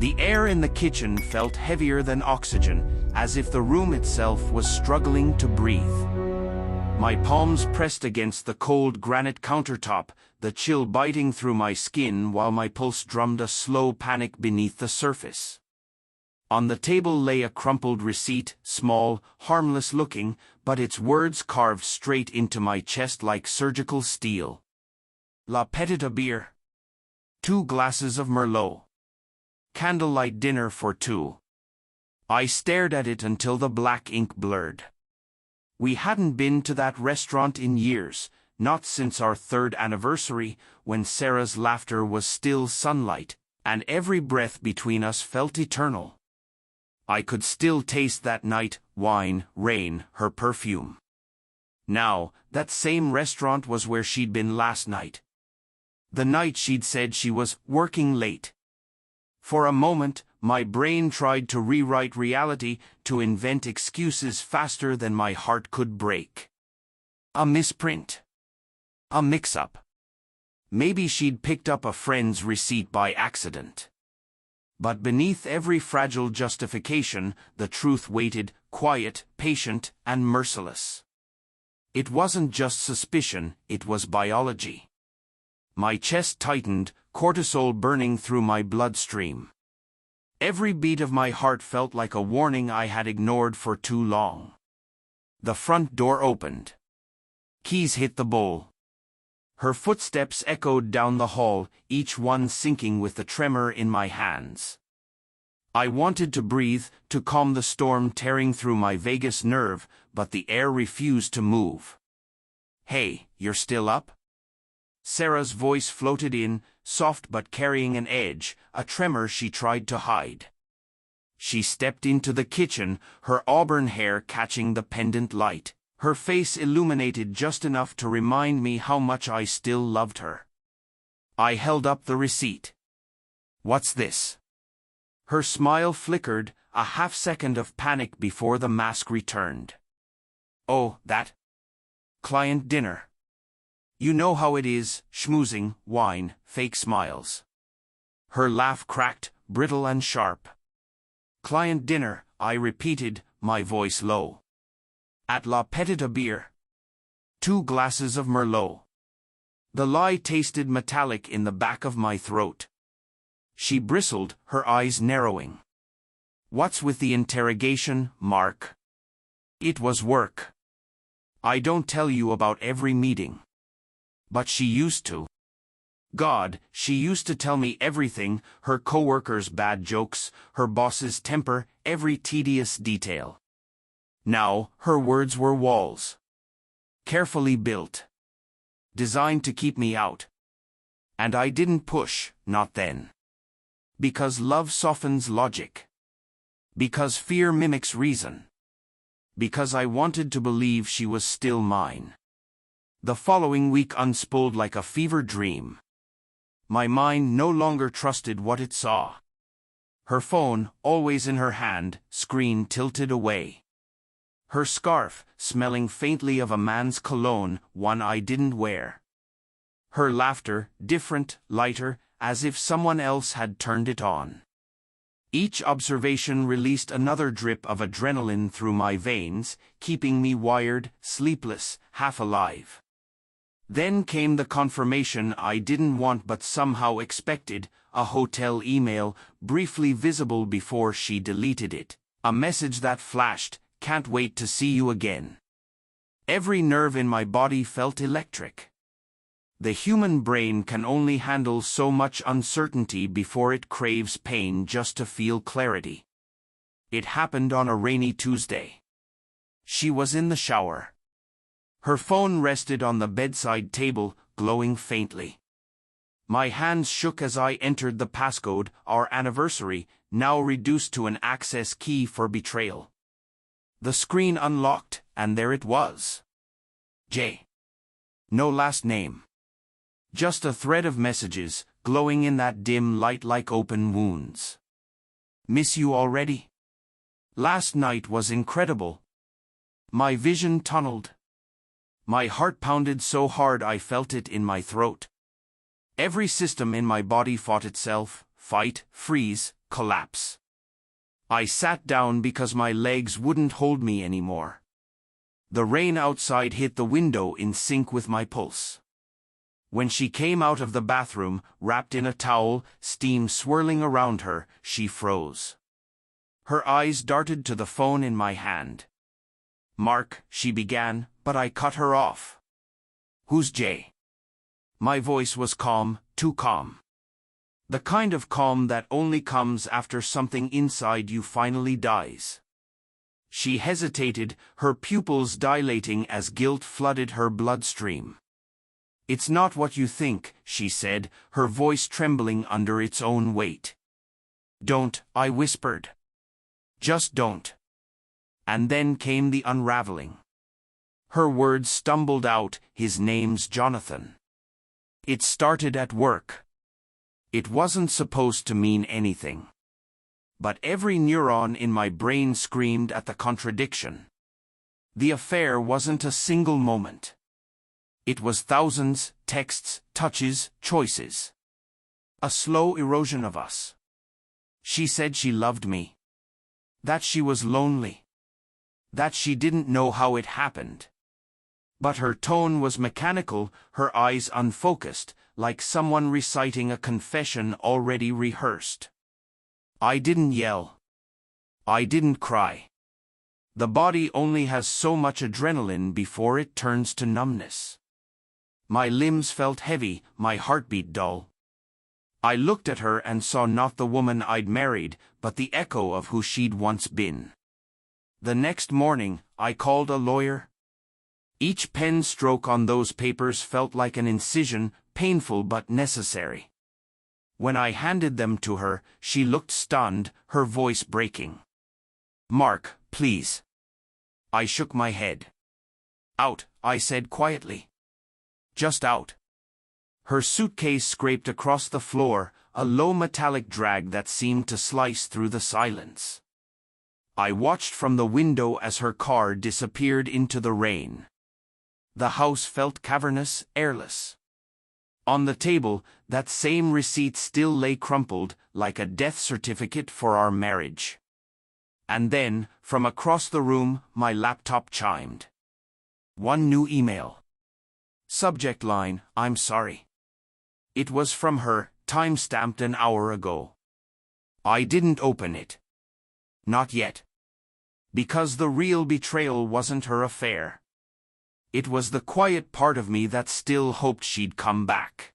The air in the kitchen felt heavier than oxygen, as if the room itself was struggling to breathe. My palms pressed against the cold granite countertop, the chill biting through my skin while my pulse drummed a slow panic beneath the surface. On the table lay a crumpled receipt, small, harmless-looking, but its words carved straight into my chest like surgical steel. La Petite Bière. 2 glasses of Merlot. Candlelight dinner for 2. I stared at it until the black ink blurred. We hadn't been to that restaurant in years, not since our 3rd anniversary, when Sarah's laughter was still sunlight, and every breath between us felt eternal. I could still taste that night, wine, rain, her perfume. Now, that same restaurant was where she'd been last night. The night she'd said she was working late. For a moment, my brain tried to rewrite reality, to invent excuses faster than my heart could break. A misprint. A mix-up. Maybe she'd picked up a friend's receipt by accident. But beneath every fragile justification, the truth waited, quiet, patient, and merciless. It wasn't just suspicion, it was biology. My chest tightened, cortisol burning through my bloodstream. Every beat of my heart felt like a warning I had ignored for too long. The front door opened. Keys hit the bowl. Her footsteps echoed down the hall, each one sinking with the tremor in my hands. I wanted to breathe, to calm the storm tearing through my vagus nerve, but the air refused to move. "Hey, you're still up?" Sarah's voice floated in, soft but carrying an edge, a tremor she tried to hide. She stepped into the kitchen, her auburn hair catching the pendant light, her face illuminated just enough to remind me how much I still loved her. I held up the receipt. "What's this?" Her smile flickered, a half-second of panic before the mask returned. "Oh, that client dinner. You know how it is, schmoozing, wine, fake smiles." Her laugh cracked, brittle and sharp. "Client dinner," I repeated, my voice low. "At La Petite Bière. 2 glasses of Merlot." The lie tasted metallic in the back of my throat. She bristled, her eyes narrowing. "What's with the interrogation, Mark?" "It was work. I don't tell you about every meeting." But she used to. God, she used to tell me everything, her coworkers' bad jokes, her boss's temper, every tedious detail. Now, her words were walls. Carefully built. Designed to keep me out. And I didn't push, not then. Because love softens logic. Because fear mimics reason. Because I wanted to believe she was still mine. The following week unspooled like a fever dream. My mind no longer trusted what it saw. Her phone, always in her hand, screen tilted away. Her scarf, smelling faintly of a man's cologne, one I didn't wear. Her laughter, different, lighter, as if someone else had turned it on. Each observation released another drip of adrenaline through my veins, keeping me wired, sleepless, half alive. Then came the confirmation I didn't want but somehow expected, a hotel email, briefly visible before she deleted it. A message that flashed, "Can't wait to see you again." Every nerve in my body felt electric. The human brain can only handle so much uncertainty before it craves pain just to feel clarity. It happened on a rainy Tuesday. She was in the shower. Her phone rested on the bedside table, glowing faintly. My hands shook as I entered the passcode, our anniversary, now reduced to an access key for betrayal. The screen unlocked, and there it was. J. No last name. Just a thread of messages, glowing in that dim light like open wounds. "Miss you already? Last night was incredible." My vision tunneled. My heart pounded so hard I felt it in my throat. Every system in my body fought itself, fight, freeze, collapse. I sat down because my legs wouldn't hold me anymore. The rain outside hit the window in sync with my pulse. When she came out of the bathroom, wrapped in a towel, steam swirling around her, she froze. Her eyes darted to the phone in my hand. "Mark," she began, but I cut her off. "Who's Jay?" My voice was calm, too calm. The kind of calm that only comes after something inside you finally dies. She hesitated, her pupils dilating as guilt flooded her bloodstream. "It's not what you think," she said, her voice trembling under its own weight. "Don't," I whispered. "Just don't." And then came the unraveling. Her words stumbled out, "His name's Jonathan." It started at work. It wasn't supposed to mean anything. But every neuron in my brain screamed at the contradiction. The affair wasn't a single moment. It was thousands, texts, touches, choices. A slow erosion of us. She said she loved me. That she was lonely. That she didn't know how it happened. But her tone was mechanical, her eyes unfocused, like someone reciting a confession already rehearsed. I didn't yell. I didn't cry. The body only has so much adrenaline before it turns to numbness. My limbs felt heavy, my heartbeat dull. I looked at her and saw not the woman I'd married, but the echo of who she'd once been. The next morning, I called a lawyer. Each pen stroke on those papers felt like an incision, painful but necessary. When I handed them to her, she looked stunned, her voice breaking. "Mark, please." I shook my head. "Out," I said quietly. "Just out." Her suitcase scraped across the floor, a low metallic drag that seemed to slice through the silence. I watched from the window as her car disappeared into the rain. The house felt cavernous, airless. On the table, that same receipt still lay crumpled, like a death certificate for our marriage. And then, from across the room, my laptop chimed. One new email. Subject line, "I'm sorry." It was from her, time-stamped an hour ago. I didn't open it. Not yet. Because the real betrayal wasn't her affair. It was the quiet part of me that still hoped she'd come back.